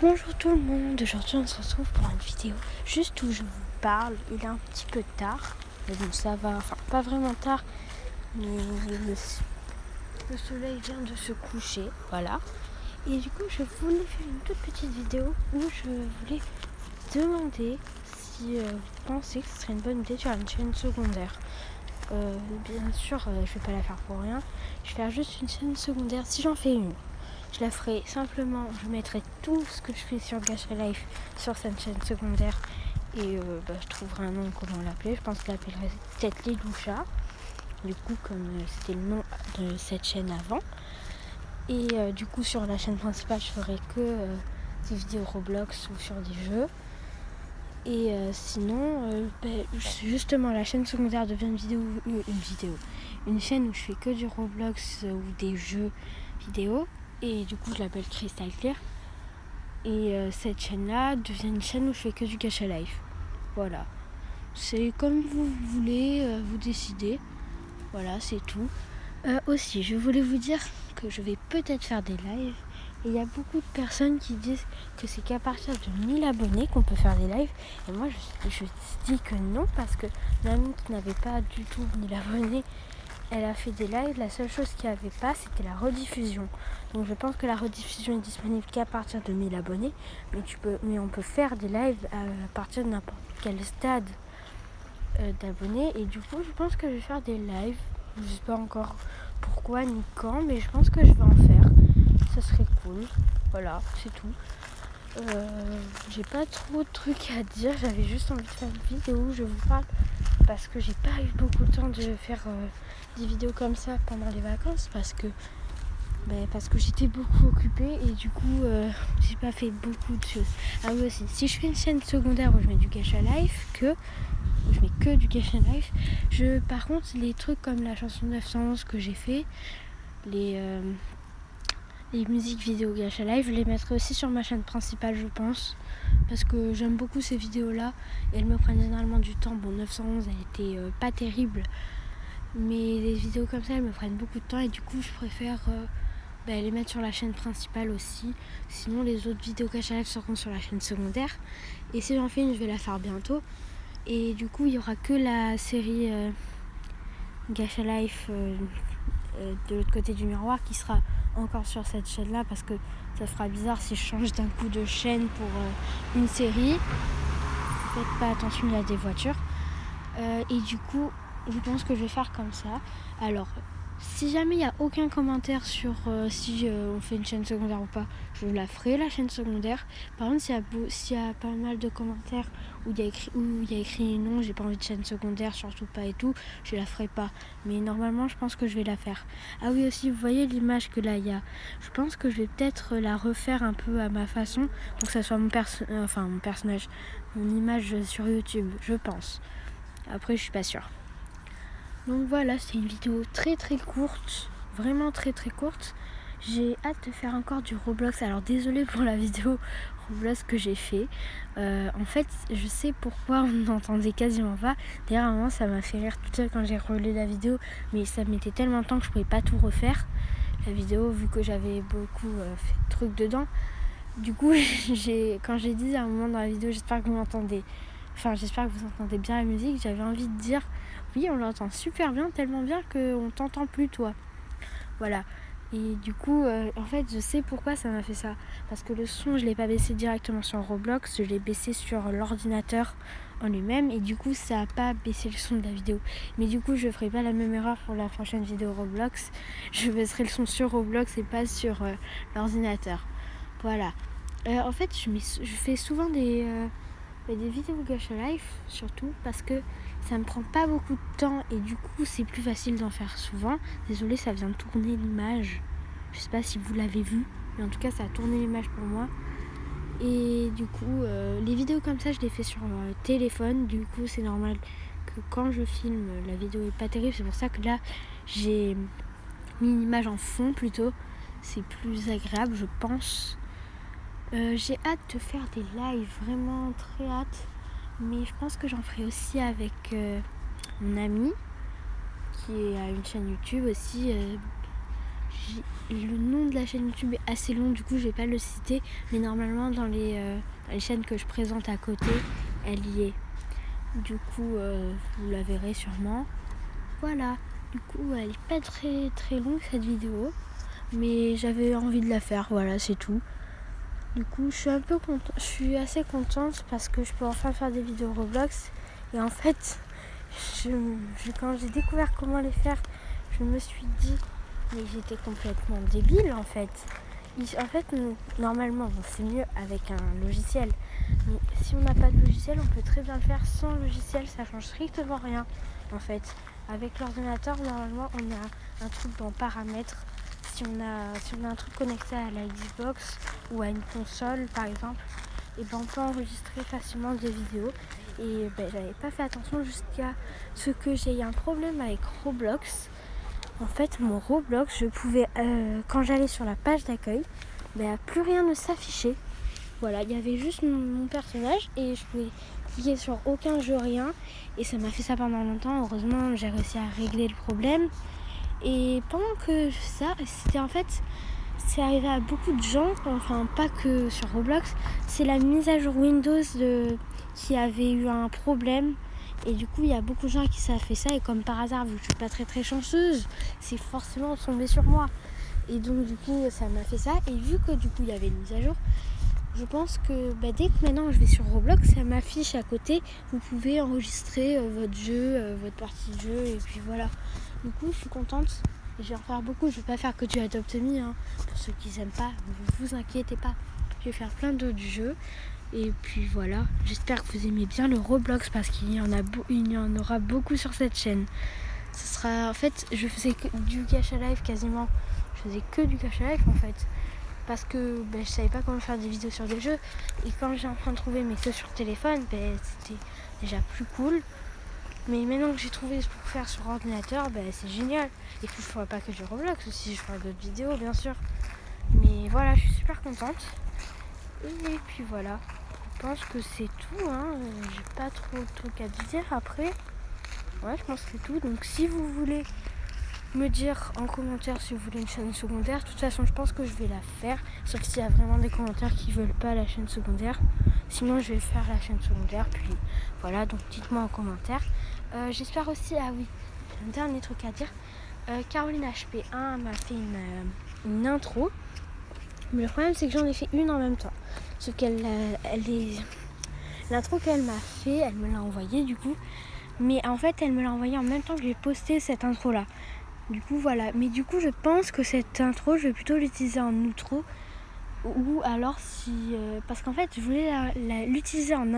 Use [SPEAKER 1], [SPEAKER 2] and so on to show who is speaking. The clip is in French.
[SPEAKER 1] Bonjour tout le monde, aujourd'hui on se retrouve pour une vidéo juste où je vous parle. Il est un petit peu tard, mais bon ça va, enfin pas vraiment tard, mais le soleil vient de se coucher, voilà. Et du coup je voulais faire une toute petite vidéo où je voulais vous demander si vous pensez que ce serait une bonne idée de faire une chaîne secondaire. Bien sûr je vais pas la faire pour rien, je vais faire juste une chaîne secondaire si j'en fais une. Je la ferai simplement, je mettrai tout ce que je fais sur Gacha Life sur cette chaîne secondaire et je trouverai un nom comment l'appeler. Je pense que je l'appellerai peut-être Lidoucha, du coup comme c'était le nom de cette chaîne avant. Et du coup sur la chaîne principale je ferai que des vidéos Roblox ou sur des jeux. Et sinon, justement la chaîne secondaire devient une chaîne où je fais que du Roblox ou des jeux vidéo. Et du coup je l'appelle Crystal Clear. Et cette chaîne-là devient une chaîne où je fais que du Gacha Life. Voilà. C'est comme vous voulez, vous décidez. Voilà, c'est tout. Aussi, je voulais vous dire que je vais peut-être faire des lives. Et il y a beaucoup de personnes qui disent que c'est qu'à partir de 1000 abonnés qu'on peut faire des lives. Et moi, je dis que non, parce que l'amie qui n'avait pas du tout 1000 abonnés, elle a fait des lives. La seule chose qu'il n'y avait pas, c'était la rediffusion. Donc je pense que la rediffusion est disponible qu'à partir de 1000 abonnés. Mais on peut faire des lives à partir de n'importe quel stade d'abonnés. Et du coup, je pense que je vais faire des lives. Je ne sais pas encore pourquoi ni quand, mais je pense que je vais en faire. Ça serait cool. Voilà, c'est tout. J'ai pas trop de trucs à dire. J'avais juste envie de faire une vidéo où je vous parle parce que j'ai pas eu beaucoup de temps de faire des vidéos comme ça pendant les vacances parce que j'étais beaucoup occupée et du coup j'ai pas fait beaucoup de choses. Ah oui aussi, si je fais une chaîne secondaire où je mets du Gacha Life, où je mets que du Gacha Life, par contre les trucs comme la chanson 911 que j'ai fait, les musiques vidéo Gacha Live, je les mettrai aussi sur ma chaîne principale je pense. Parce que j'aime beaucoup ces vidéos là et elles me prennent généralement du temps. Bon 911 elle était pas terrible. Mais les vidéos comme ça elles me prennent beaucoup de temps et du coup je préfère les mettre sur la chaîne principale aussi. Sinon les autres vidéos Gacha Live seront sur la chaîne secondaire. Et si j'en fais une je vais la faire bientôt. Et du coup il n'y aura que la série Gacha Life de l'autre côté du miroir qui sera encore sur cette chaîne là parce que ça fera bizarre si je change d'un coup de chaîne pour une série. Faites pas attention, il y a des voitures. Et du coup je pense que je vais faire comme ça. Alors si jamais il n'y a aucun commentaire sur si on fait une chaîne secondaire ou pas, je la ferai la chaîne secondaire. Par contre s'il y a pas mal de commentaires où il y a écrit non, j'ai pas envie de chaîne secondaire, surtout pas et tout, je la ferai pas. Mais normalement je pense que je vais la faire. Ah oui aussi, vous voyez l'image que là il y a. Je pense que je vais peut-être la refaire un peu à ma façon pour que ça soit mon personnage, mon image sur YouTube, je pense. Après je suis pas sûre. Donc voilà, c'est une vidéo très très courte, vraiment très très courte. J'ai hâte de faire encore du Roblox. Alors désolée pour la vidéo Roblox que j'ai fait. En fait, je sais pourquoi on n'entendait quasiment pas. D'ailleurs, à un moment, ça m'a fait rire toute seule quand j'ai relé la vidéo. Mais ça mettait tellement de temps que je pouvais pas tout refaire. La vidéo, vu que j'avais beaucoup fait de trucs dedans. Du coup, quand j'ai dit à un moment dans la vidéo, j'espère que vous m'entendez. Enfin, j'espère que vous entendez bien la musique. J'avais envie de dire, oui, on l'entend super bien, tellement bien qu'on t'entend plus toi. Voilà. Et du coup, en fait, je sais pourquoi ça m'a fait ça. Parce que le son, je l'ai pas baissé directement sur Roblox, je l'ai baissé sur l'ordinateur en lui-même. Et du coup, ça a pas baissé le son de la vidéo. Mais du coup, je ferai pas la même erreur pour la prochaine vidéo Roblox. Je baisserai le son sur Roblox et pas sur l'ordinateur. Voilà. En fait, je fais souvent des vidéos Gacha Life, surtout parce que ça me prend pas beaucoup de temps et du coup c'est plus facile d'en faire souvent. Désolée, ça vient de tourner l'image. Je sais pas si vous l'avez vu, mais en tout cas ça a tourné l'image pour moi. Et du coup, les vidéos comme ça, je les fais sur téléphone. Du coup, c'est normal que quand je filme, la vidéo est pas terrible. C'est pour ça que là, j'ai mis une image en fond plutôt. C'est plus agréable, je pense. J'ai hâte de faire des lives, vraiment très hâte. Mais je pense que j'en ferai aussi avec mon ami qui a une chaîne YouTube aussi. le nom de la chaîne YouTube est assez long, du coup je vais pas le citer, mais normalement dans les chaînes que je présente à côté, elle y est. Du coup vous la verrez sûrement. Voilà, du coup elle est pas très très longue cette vidéo, mais j'avais envie de la faire, voilà, c'est tout. Du coup je suis assez contente parce que je peux enfin faire des vidéos Roblox. Et en fait, quand j'ai découvert comment les faire, je me suis dit, mais j'étais complètement débile en fait. Normalement, c'est mieux avec un logiciel. Mais si on n'a pas de logiciel, on peut très bien le faire sans logiciel, ça change strictement rien en fait. Avec l'ordinateur, normalement, on a un truc dans paramètres. Si on a un truc connecté à la Xbox ou à une console par exemple, et on peut enregistrer facilement des vidéos. Et j'avais pas fait attention jusqu'à ce que j'ai un problème avec Roblox. En fait, mon Roblox, je pouvais, quand j'allais sur la page d'accueil, plus rien ne s'affichait. Voilà, il y avait juste mon personnage et je pouvais cliquer sur aucun jeu, rien. Et ça m'a fait ça pendant longtemps. Heureusement, j'ai réussi à régler le problème. Et pendant que ça, c'est arrivé à beaucoup de gens, enfin pas que sur Roblox. C'est la mise à jour Windows qui avait eu un problème. Et du coup, il y a beaucoup de gens qui ça fait ça. Et comme par hasard, vu que je suis pas très très chanceuse, c'est forcément tombé sur moi. Et donc, du coup, ça m'a fait ça. Et vu que du coup, il y avait une mise à jour, je pense que dès que maintenant je vais sur Roblox, ça m'affiche à côté. Vous pouvez enregistrer votre jeu, votre partie de jeu. Et puis voilà. Du coup, je suis contente. Je vais en faire beaucoup. Je vais pas faire que du Adopt Me. Pour ceux qui n'aiment pas, ne vous inquiétez pas. Je vais faire plein d'autres jeux. Et puis voilà, j'espère que vous aimez bien le Roblox parce qu'il y en aura beaucoup sur cette chaîne. Ce sera, en fait, je faisais que du cache à live quasiment. Je faisais que du cache à live en fait. Parce que je savais pas comment faire des vidéos sur des jeux. Et quand j'ai enfin trouvé mes jeux sur téléphone, c'était déjà plus cool. Mais maintenant que j'ai trouvé ce pour faire sur ordinateur, c'est génial. Et puis je ferai pas que du Roblox aussi, je ferai d'autres vidéos bien sûr. Mais voilà, je suis super contente. Et puis voilà, je pense que c'est tout. J'ai pas trop de trucs à dire après. Ouais, je pense que c'est tout. Donc si vous voulez me dire en commentaire si vous voulez une chaîne secondaire, de toute façon je pense que je vais la faire. Sauf s'il y a vraiment des commentaires qui veulent pas la chaîne secondaire. Sinon je vais faire la chaîne secondaire. Puis voilà, donc dites-moi en commentaire. J'espère aussi, ah oui, un dernier truc à dire. Caroline HP1 m'a fait une intro. Mais le problème c'est que j'en ai fait une en même temps. Sauf l'intro qu'elle m'a fait, elle me l'a envoyée du coup. Mais en fait elle me l'a envoyée en même temps que j'ai posté cette intro là. Du coup voilà. Mais du coup je pense que cette intro je vais plutôt l'utiliser en outro. Ou alors si... parce qu'en fait je voulais l'utiliser en